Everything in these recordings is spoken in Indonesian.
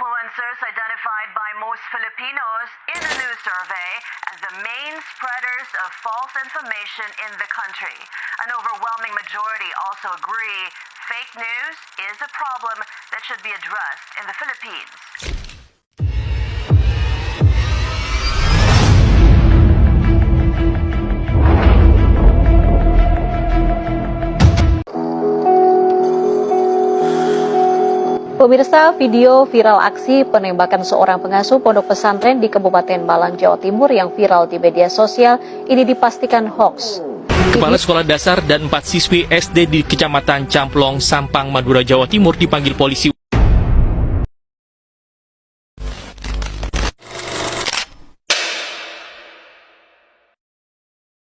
influencers identified by most Filipinos in a new survey as the main spreaders of false information in the country. An overwhelming majority also agree fake news is a problem that should be addressed in the Philippines. Pemirsa, video viral aksi penembakan seorang pengasuh pondok pesantren di Kabupaten Malang, Jawa Timur yang viral di media sosial ini dipastikan hoax. Kepala Sekolah Dasar dan 4 siswi SD di Kecamatan Camplong, Sampang, Madura, Jawa Timur dipanggil polisi.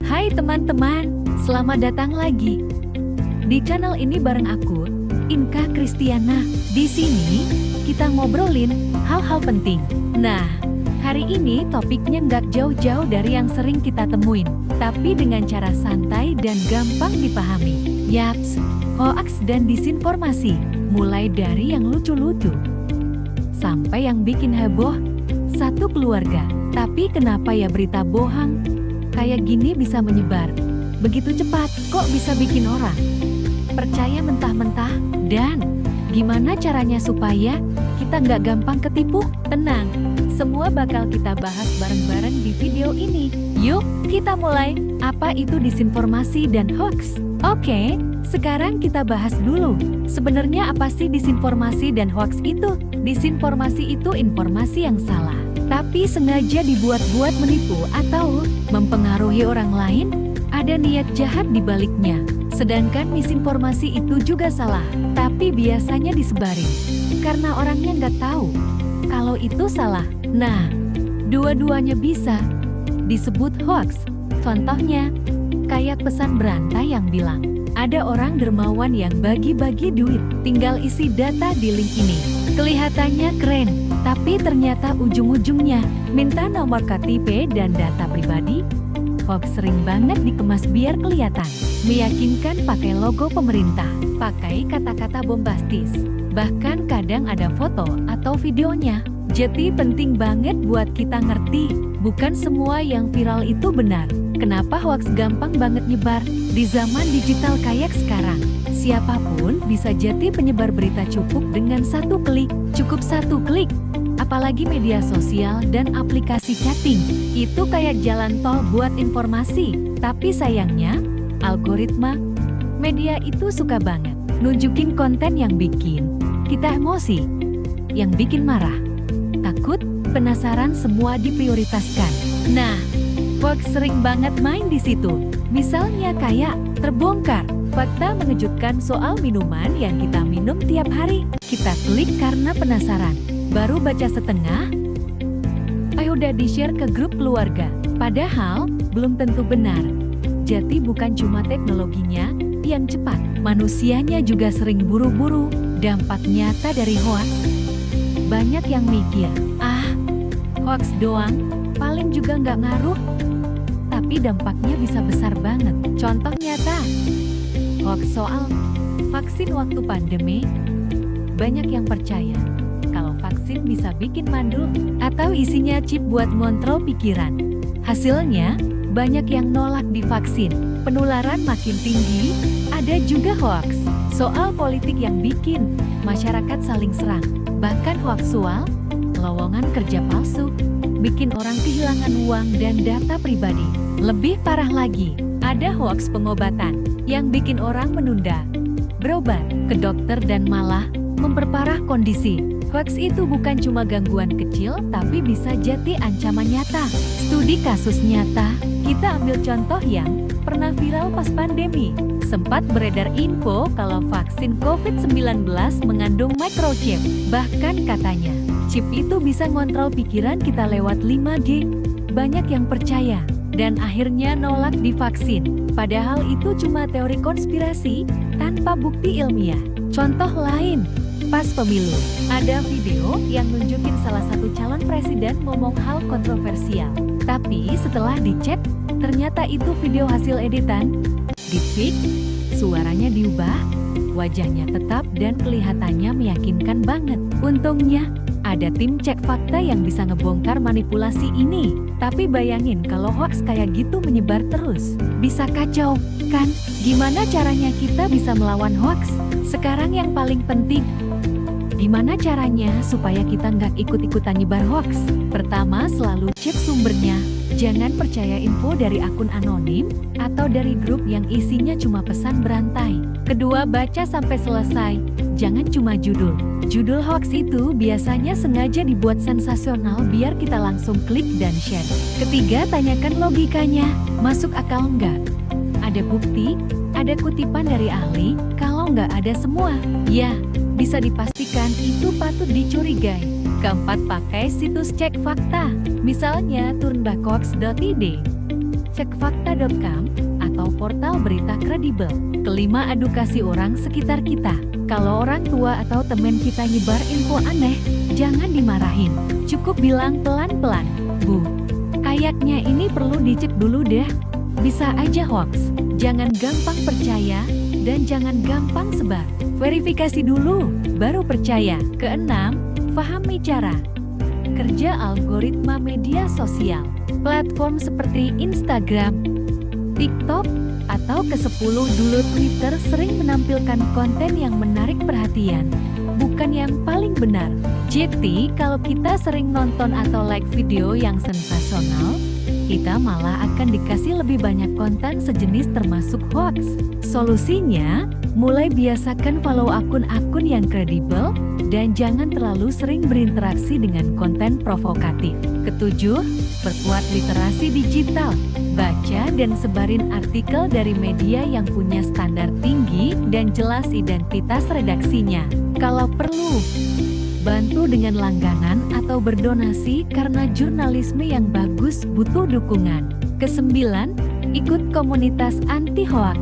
Hai teman-teman, selamat datang lagi di channel ini bareng aku, Inka Kristiana. Di sini kita ngobrolin hal-hal penting. Nah, hari ini topiknya nggak jauh-jauh dari yang sering kita temuin, tapi dengan cara santai dan gampang dipahami. Yaps, hoaks dan disinformasi, mulai dari yang lucu-lucu sampai yang bikin heboh satu keluarga. Tapi kenapa ya berita bohong kayak gini bisa menyebar begitu cepat? Kok bisa bikin orang percaya mentah-mentah? Dan gimana caranya supaya kita nggak gampang ketipu? Tenang, semua bakal kita bahas bareng-bareng di video ini. Yuk, kita mulai. Apa itu disinformasi dan hoax? Oke, sekarang kita bahas dulu. Sebenarnya apa sih disinformasi dan hoax itu? Disinformasi itu informasi yang salah, tapi sengaja dibuat-buat menipu atau mempengaruhi orang lain. Ada niat jahat di baliknya. Sedangkan misinformasi itu juga salah, tapi biasanya disebarin karena orangnya nggak tahu kalau itu salah. Nah, dua-duanya bisa disebut hoax. Contohnya, kayak pesan berantai yang bilang, ada orang dermawan yang bagi-bagi duit, tinggal isi data di link ini. Kelihatannya keren, tapi ternyata ujung-ujungnya minta nomor KTP dan data pribadi. Hoax sering banget dikemas biar kelihatan meyakinkan, pakai logo pemerintah, pakai kata-kata bombastis, bahkan kadang ada foto atau videonya. Jadi penting banget buat kita ngerti, bukan semua yang viral itu benar. Kenapa hoax gampang banget nyebar di zaman digital kayak sekarang? Siapapun bisa jadi penyebar berita cukup dengan satu klik. Cukup satu klik. Apalagi media sosial dan aplikasi chatting, itu kayak jalan tol buat informasi. Tapi sayangnya, algoritma media itu suka banget nunjukin konten yang bikin kita emosi, yang bikin marah, takut, penasaran, semua diprioritaskan. Nah, hoax sering banget main di situ. Misalnya kayak terbongkar fakta mengejutkan soal minuman yang kita minum tiap hari. Kita klik karena penasaran. Baru baca setengah, udah di-share ke grup keluarga. Padahal, belum tentu benar. Jadi bukan cuma teknologinya yang cepat, manusianya juga sering buru-buru. Dampak nyata dari hoax, banyak yang mikir, hoax doang, paling juga nggak ngaruh. Tapi dampaknya bisa besar banget. Contoh nyata, hoax soal vaksin waktu pandemi. Banyak yang percaya kalau vaksin bisa bikin mandul atau isinya chip buat ngontrol pikiran. Hasilnya, banyak yang nolak divaksin. Penularan makin tinggi. Ada juga hoax soal politik yang bikin masyarakat saling serang. Bahkan hoax soal lowongan kerja palsu, bikin orang kehilangan uang dan data pribadi. Lebih parah lagi, ada hoax pengobatan yang bikin orang menunda berobat ke dokter dan malah memperparah kondisi. Hoax itu bukan cuma gangguan kecil, tapi bisa jadi ancaman nyata. Studi kasus nyata, kita ambil contoh yang pernah viral pas pandemi. Sempat beredar info kalau vaksin COVID-19 mengandung microchip. Bahkan katanya, chip itu bisa ngontrol pikiran kita lewat 5G. Banyak yang percaya, dan akhirnya nolak divaksin. Padahal itu cuma teori konspirasi, tanpa bukti ilmiah. Contoh lain, pas pemilu, ada video yang nunjukin salah satu calon presiden ngomong hal kontroversial. Tapi setelah dicek, ternyata itu video hasil editan, deepfake, suaranya diubah, wajahnya tetap dan kelihatannya meyakinkan banget. Untungnya, ada tim cek fakta yang bisa ngebongkar manipulasi ini. Tapi bayangin kalau hoax kayak gitu menyebar terus. Bisa kacau, kan? Gimana caranya kita bisa melawan hoax? Sekarang yang paling penting, gimana caranya supaya kita nggak ikut-ikutan nyebar hoax? Pertama, selalu cek sumbernya. Jangan percaya info dari akun anonim atau dari grup yang isinya cuma pesan berantai. Kedua, baca sampai selesai. Jangan cuma judul. Judul hoax itu biasanya sengaja dibuat sensasional biar kita langsung klik dan share. Ketiga, tanyakan logikanya. Masuk akal nggak? Ada bukti? Ada kutipan dari ahli? Kalau nggak ada semua, ya bisa dipastikan itu patut dicurigai. Keempat, pakai situs cek fakta. Misalnya turnbackhoax.id, cekfakta.com, atau portal berita kredibel. Kelima, edukasi orang sekitar kita. Kalau orang tua atau teman kita nyebar info aneh, jangan dimarahin. Cukup bilang pelan-pelan, "Bu, kayaknya ini perlu dicek dulu deh. Bisa aja hoax." Jangan gampang percaya dan jangan gampang sebar. Verifikasi dulu, baru percaya. Keenam, pahami cara kerja algoritma media sosial. Platform seperti Instagram, TikTok, atau ke-10 dulu Twitter sering menampilkan konten yang menarik perhatian, bukan yang paling benar. Jadi, kalau kita sering nonton atau like video yang sensasional, kita malah akan dikasih lebih banyak konten sejenis termasuk hoax. Solusinya, mulai biasakan follow akun-akun yang kredibel dan jangan terlalu sering berinteraksi dengan konten provokatif. Ketujuh, perkuat literasi digital. Baca dan sebarin artikel dari media yang punya standar tinggi dan jelas identitas redaksinya. Kalau perlu, bantu dengan langganan atau berdonasi karena jurnalisme yang bagus butuh dukungan. Kesembilan, ikut komunitas anti-hoax.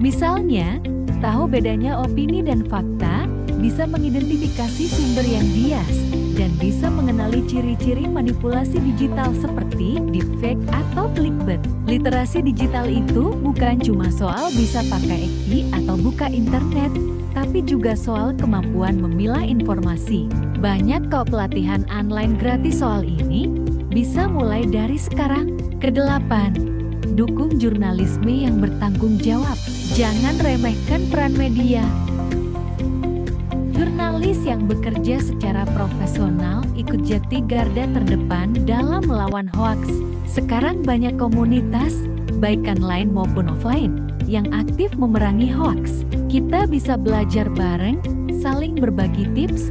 Misalnya, tahu bedanya opini dan fakta, bisa mengidentifikasi sumber yang bias, dan bisa mengenali ciri-ciri manipulasi digital seperti deepfake atau clickbait. Literasi digital itu bukan cuma soal bisa pakai EI atau buka internet, tapi juga soal kemampuan memilah informasi. Banyak kok pelatihan online gratis soal ini, bisa mulai dari sekarang. Kedelapan, dukung jurnalisme yang bertanggung jawab. Jangan remehkan peran media. Jurnalis yang bekerja secara profesional ikut jadi garda terdepan dalam melawan hoaks. Sekarang banyak komunitas, baik online maupun offline, yang aktif memerangi hoaks. Kita bisa belajar bareng, saling berbagi tips,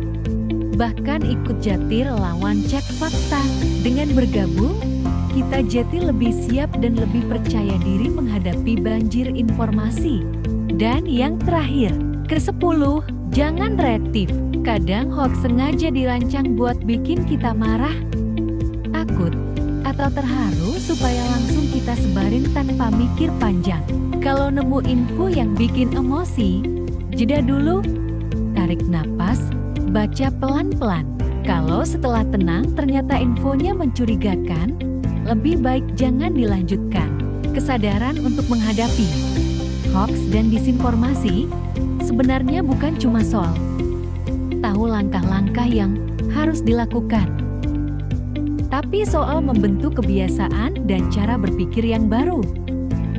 bahkan ikut jadi relawan cek fakta. Dengan bergabung, kita jadi lebih siap dan lebih percaya diri menghadapi banjir informasi. Dan yang terakhir, ke-10, jangan reaktif. Kadang hoax sengaja dirancang buat bikin kita marah, takut, atau terharu supaya langsung kita sebarin tanpa mikir panjang. Kalau nemu info yang bikin emosi, jeda dulu, tarik napas, baca pelan-pelan. Kalau setelah tenang ternyata infonya mencurigakan, lebih baik jangan dilanjutkan. Kesadaran untuk menghadapi hoax dan disinformasi sebenarnya bukan cuma soal tahu langkah-langkah yang harus dilakukan, tapi soal membentuk kebiasaan dan cara berpikir yang baru.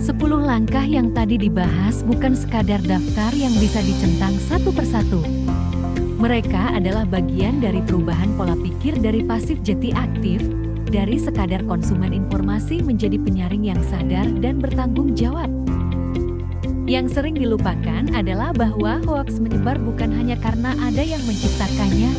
10 langkah yang tadi dibahas bukan sekadar daftar yang bisa dicentang satu persatu. Mereka adalah bagian dari perubahan pola pikir dari pasif jadi aktif, dari sekadar konsumen informasi menjadi penyaring yang sadar dan bertanggung jawab. Yang sering dilupakan adalah bahwa hoaks menyebar bukan hanya karena ada yang menciptakannya,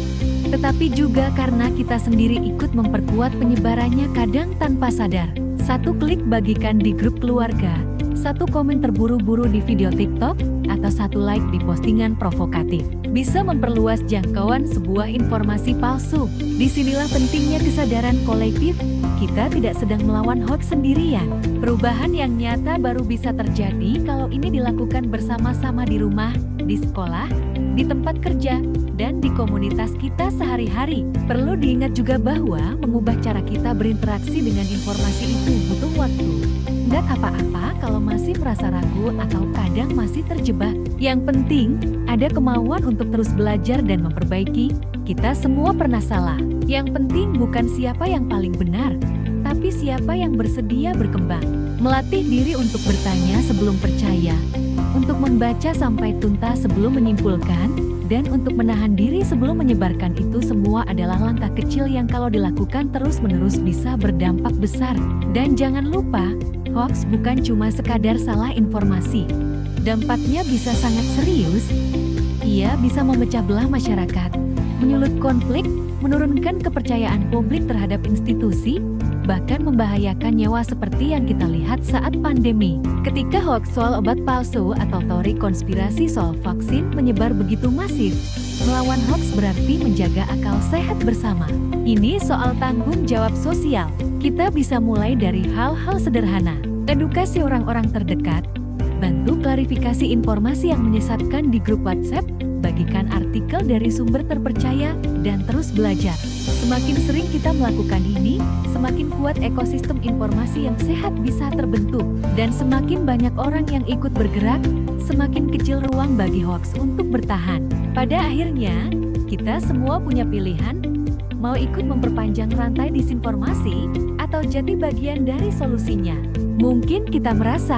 tetapi juga karena kita sendiri ikut memperkuat penyebarannya kadang tanpa sadar. Satu klik bagikan di grup keluarga, satu komen terburu-buru di video TikTok, atau satu like di postingan provokatif bisa memperluas jangkauan sebuah informasi palsu. Disinilah pentingnya kesadaran kolektif. Kita tidak sedang melawan hoaks sendirian. Perubahan yang nyata baru bisa terjadi kalau ini dilakukan bersama-sama di rumah, di sekolah, di tempat kerja, dan di komunitas kita sehari-hari. Perlu diingat juga bahwa mengubah cara kita berinteraksi dengan informasi itu butuh waktu. Nggak apa-apa kalau masih merasa ragu atau kadang masih terjebak. Yang penting, ada kemauan untuk terus belajar dan memperbaiki. Kita semua pernah salah. Yang penting bukan siapa yang paling benar, tapi siapa yang bersedia berkembang. Melatih diri untuk bertanya sebelum percaya, untuk membaca sampai tuntas sebelum menyimpulkan, dan untuk menahan diri sebelum menyebarkan, itu semua adalah langkah kecil yang kalau dilakukan terus-menerus bisa berdampak besar. Dan jangan lupa, hoax bukan cuma sekadar salah informasi. Dampaknya bisa sangat serius. Ia bisa memecah belah masyarakat, menyulut konflik, menurunkan kepercayaan publik terhadap institusi, bahkan membahayakan nyawa seperti yang kita lihat saat pandemi. Ketika hoax soal obat palsu atau teori konspirasi soal vaksin menyebar begitu masif, melawan hoax berarti menjaga akal sehat bersama. Ini soal tanggung jawab sosial. Kita bisa mulai dari hal-hal sederhana. Edukasi orang-orang terdekat, bantu klarifikasi informasi yang menyesatkan di grup WhatsApp, bagikan artikel dari sumber terpercaya, dan terus belajar. Semakin sering kita melakukan ini, semakin kuat ekosistem informasi yang sehat bisa terbentuk. Dan semakin banyak orang yang ikut bergerak, semakin kecil ruang bagi hoax untuk bertahan. Pada akhirnya, kita semua punya pilihan, mau ikut memperpanjang rantai disinformasi, atau jadi bagian dari solusinya. Mungkin kita merasa,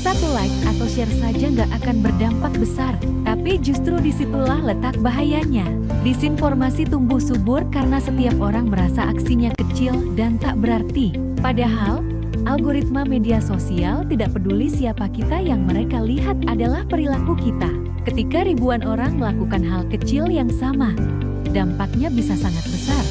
satu like atau share saja nggak akan berdampak besar. Tapi justru disitulah letak bahayanya. Disinformasi tumbuh subur karena setiap orang merasa aksinya kecil dan tak berarti. Padahal, algoritma media sosial tidak peduli siapa kita, yang mereka lihat adalah perilaku kita. Ketika ribuan orang melakukan hal kecil yang sama, dampaknya bisa sangat besar.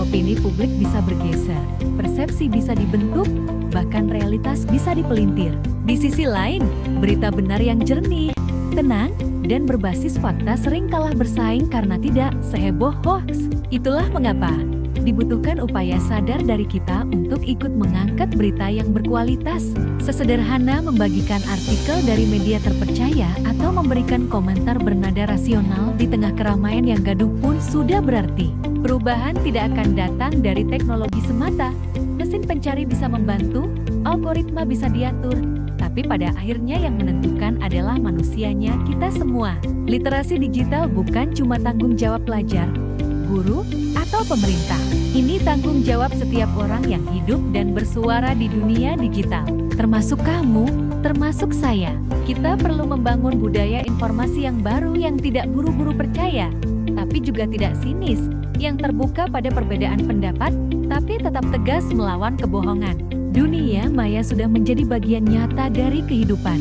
Opini publik bisa bergeser, persepsi bisa dibentuk, bahkan realitas bisa dipelintir. Di sisi lain, berita benar yang jernih, tenang, dan berbasis fakta sering kalah bersaing karena tidak seheboh hoax. Itulah mengapa dibutuhkan upaya sadar dari kita untuk ikut mengangkat berita yang berkualitas. Sesederhana membagikan artikel dari media terpercaya atau memberikan komentar bernada rasional di tengah keramaian yang gaduh pun sudah berarti. Perubahan tidak akan datang dari teknologi semata. Mesin pencari bisa membantu, algoritma bisa diatur, tapi pada akhirnya yang menentukan adalah manusianya, kita semua. Literasi digital bukan cuma tanggung jawab pelajar, guru, atau pemerintah. Ini tanggung jawab setiap orang yang hidup dan bersuara di dunia digital. Termasuk kamu, termasuk saya. Kita perlu membangun budaya informasi yang baru yang tidak buru-buru percaya, tapi juga tidak sinis, yang terbuka pada perbedaan pendapat, tapi tetap tegas melawan kebohongan. Dunia maya sudah menjadi bagian nyata dari kehidupan.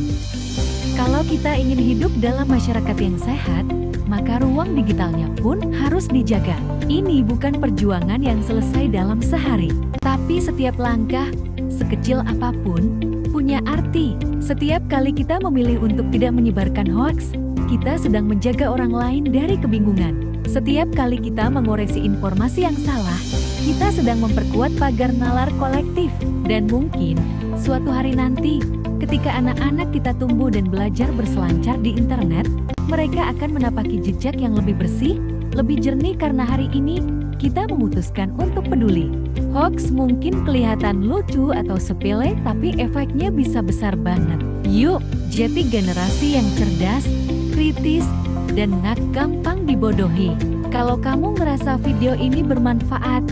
Kalau kita ingin hidup dalam masyarakat yang sehat, maka ruang digitalnya pun harus dijaga. Ini bukan perjuangan yang selesai dalam sehari, tapi setiap langkah, sekecil apapun, punya arti. Setiap kali kita memilih untuk tidak menyebarkan hoaks, kita sedang menjaga orang lain dari kebingungan. Setiap kali kita mengoreksi informasi yang salah, kita sedang memperkuat pagar nalar kolektif. Dan mungkin, suatu hari nanti, ketika anak-anak kita tumbuh dan belajar berselancar di internet, mereka akan menapaki jejak yang lebih bersih, lebih jernih karena hari ini, kita memutuskan untuk peduli. Hoax mungkin kelihatan lucu atau sepele, tapi efeknya bisa besar banget. Yuk, jadi generasi yang cerdas, kritis, dan gak gampang dibodohi. Kalau kamu merasa video ini bermanfaat,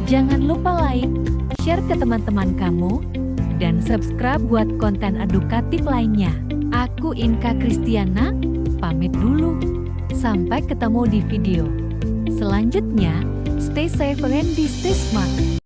jangan lupa like, share ke teman-teman kamu, dan subscribe buat konten edukatif lainnya. Aku Inka Kristiana, pamit dulu. Sampai ketemu di video selanjutnya. Stay safe and stay smart.